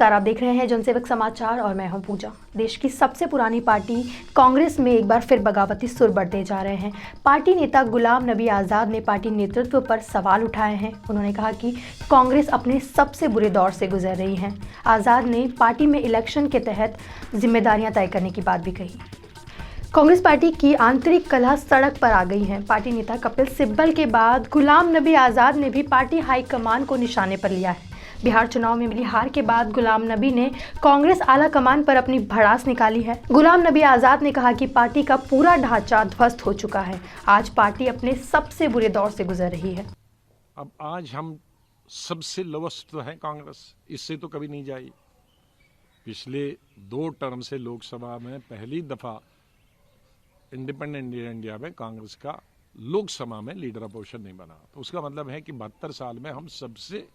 नमस्कार, आप देख रहे हैं जनसेवक समाचार और मैं हूं पूजा। देश की सबसे पुरानी पार्टी कांग्रेस में एक बार फिर बगावती सुर बढ़ते जा रहे हैं। पार्टी नेता गुलाम नबी आज़ाद ने पार्टी नेतृत्व पर सवाल उठाए हैं। उन्होंने कहा कि कांग्रेस अपने सबसे बुरे दौर से गुजर रही है। आज़ाद ने पार्टी में इलेक्शन के तहत जिम्मेदारियां तय करने की बात भी कही। कांग्रेस पार्टी की आंतरिक कलह सड़क पर आ गई है। पार्टी नेता कपिल सिब्बल के बाद गुलाम नबी आज़ाद ने भी पार्टी हाईकमान को निशाने पर लिया है। बिहार चुनाव में मिली हार के बाद गुलाम नबी ने कांग्रेस आला कमान पर अपनी भड़ास निकाली है। गुलाम नबी आज़ाद ने कहा कि पार्टी का पूरा ढांचा ध्वस्त हो चुका है। आज पार्टी अपने सबसे बुरे दौर से गुजर रही है। अब आज हम सबसे लोवेस्ट तो है कांग्रेस, इससे तो कभी नहीं जाई। पिछले 2 टर्म से लोकसभा में पहली दफा इंडिपेंडेंट इंडिया में कांग्रेस का लोकसभा में लीडर अपोजिशन नहीं बना। तो उसका मतलब है कि 72 साल में हम सबसे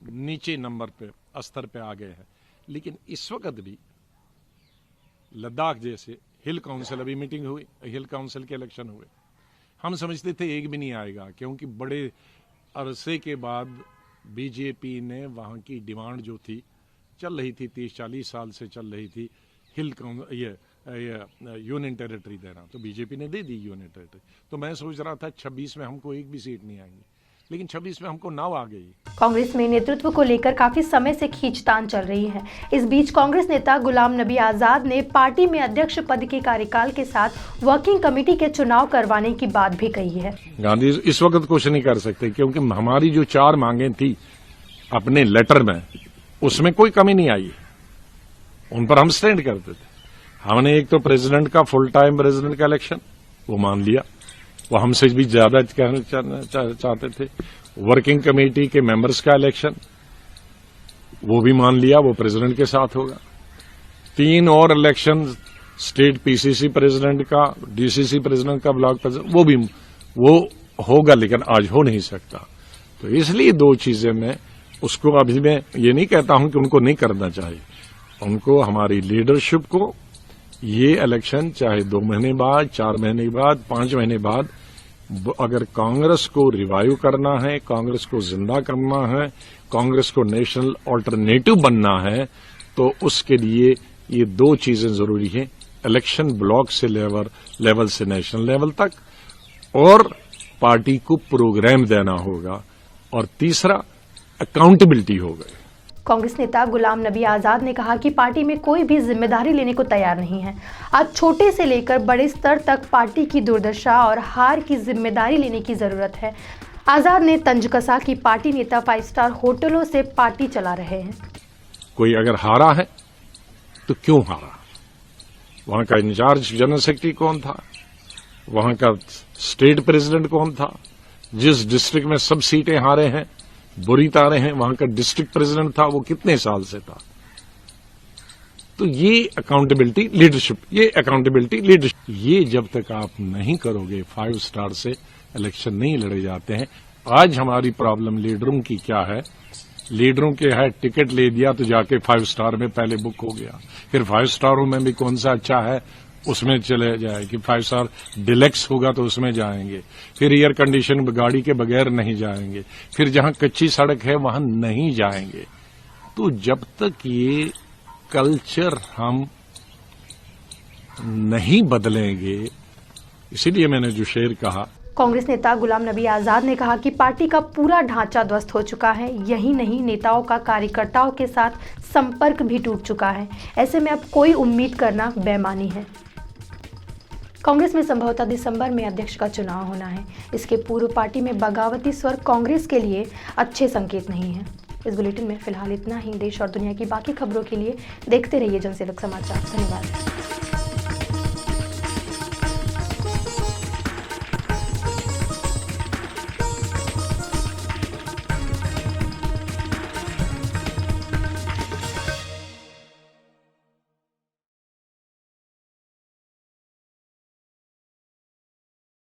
नीचे नंबर पे स्तर पे आ गए हैं। लेकिन इस वक्त भी लद्दाख जैसे हिल काउंसिल, अभी मीटिंग हुई, हिल काउंसिल के इलेक्शन हुए, हम समझते थे एक भी नहीं आएगा, क्योंकि बड़े अरसे के बाद बीजेपी ने वहाँ की डिमांड जो थी, चल रही थी 30-40 साल से चल रही थी, हिल यूनियन टेरिटरी देना, तो बीजेपी ने दे दी यूनियन टेरिटरी। तो मैं सोच रहा था 26 में हमको एक भी सीट नहीं आएंगी, लेकिन 26 में हमको 9 आ गई। कांग्रेस में नेतृत्व को लेकर काफी समय से खींचतान चल रही है। इस बीच कांग्रेस नेता गुलाम नबी आज़ाद ने पार्टी में अध्यक्ष पद के कार्यकाल के साथ वर्किंग कमेटी के चुनाव करवाने की बात भी कही है। गांधी इस वक्त कुछ नहीं कर सकते, क्योंकि हमारी जो 4 मांगे थी अपने लेटर में, उसमें कोई कमी नहीं आई। उन पर हम स्टैंड करते थे। हमने एक तो प्रेसिडेंट का, फुल टाइम प्रेसिडेंट का इलेक्शन वो मान लिया, वो हमसे भी ज्यादा कहना चाहते थे। वर्किंग कमेटी के मेंबर्स का इलेक्शन वो भी मान लिया, वो प्रेसिडेंट के साथ होगा। 3 और इलेक्शन, स्टेट पीसीसी प्रेसिडेंट का, डीसीसी प्रेसिडेंट का, ब्लॉक प्रेसिडेंट, वो होगा, लेकिन आज हो नहीं सकता। तो इसलिए 2 चीजें मैं उसको अभी मैं ये नहीं कहता हूं कि उनको नहीं करना चाहिए। उनको, हमारी लीडरशिप को, ये इलेक्शन चाहे 2 महीने बाद, 4 महीने बाद, 5 महीने बाद, अगर कांग्रेस को रिवाइव करना है, कांग्रेस को जिंदा करना है, कांग्रेस को नेशनल ऑल्टरनेटिव बनना है, तो उसके लिए ये 2 चीजें जरूरी हैं। इलेक्शन ब्लॉक से लेवल से नेशनल लेवल तक, और पार्टी को प्रोग्राम देना होगा, और तीसरा अकाउंटेबिलिटी होगा। कांग्रेस नेता गुलाम नबी आज़ाद ने कहा कि पार्टी में कोई भी जिम्मेदारी लेने को तैयार नहीं है। आज छोटे से लेकर बड़े स्तर तक पार्टी की दुर्दशा और हार की जिम्मेदारी लेने की जरूरत है। आज़ाद ने तंज कसा कि पार्टी नेता 5 स्टार होटलों से पार्टी चला रहे हैं। कोई अगर हारा है तो क्यों हारा? वहां का इंचार्ज जनरल सेक्रेटरी कौन था? वहां का स्टेट प्रेसिडेंट कौन था? जिस डिस्ट्रिक्ट में सब सीटें हारे हैं, बुरी तारे हैं, वहां का डिस्ट्रिक्ट प्रेसिडेंट था, वो कितने साल से था? तो ये अकाउंटेबिलिटी लीडरशिप, ये जब तक आप नहीं करोगे, 5 स्टार से इलेक्शन नहीं लड़े जाते हैं। आज हमारी प्रॉब्लम लीडरों की क्या है? लीडरों के है टिकट ले दिया तो जाके 5 स्टार में पहले बुक हो गया, फिर 5 स्टारों में भी कौन सा अच्छा है उसमें चले जाए, कि 5 स्टार डिलेक्स होगा तो उसमें जाएंगे, फिर एयर कंडीशन गाड़ी के बगैर नहीं जाएंगे, फिर जहां कच्ची सड़क है वहां नहीं जाएंगे। तो जब तक ये कल्चर हम नहीं बदलेंगे, इसीलिए मैंने जो शेर कहा। कांग्रेस नेता गुलाम नबी आज़ाद ने कहा कि पार्टी का पूरा ढांचा ध्वस्त हो चुका है। यही नहीं, नेताओं का कार्यकर्ताओं के साथ संपर्क भी टूट चुका है। ऐसे में अब कोई उम्मीद करना बेईमानी है। कांग्रेस में संभवतः दिसंबर में अध्यक्ष का चुनाव होना है। इसके पूर्व पार्टी में बगावती स्वर कांग्रेस के लिए अच्छे संकेत नहीं है। इस बुलेटिन में फिलहाल इतना ही। देश और दुनिया की बाकी खबरों के लिए देखते रहिए जनसेवक समाचार। धन्यवाद।